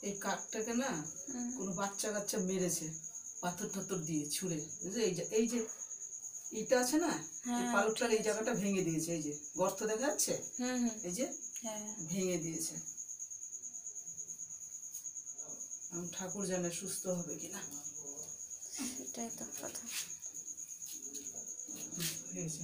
এই কাকটাকে না কোনো বাচ্চা কাচ্চা মেরেছে পাথর টাথর দিয়ে ছুঁড়ে, বুঝলে? এই যে ইটা আছে না, এই পালকটার এই জায়গাটা ভেঙে দিয়েছে। এই যে গর্ত দেখা যাচ্ছে, এই যে ভেঙে দিয়েছে। ঠাকুর জানে সুস্থ হবে কিনা। এটাই তো কথা। হয়েছে।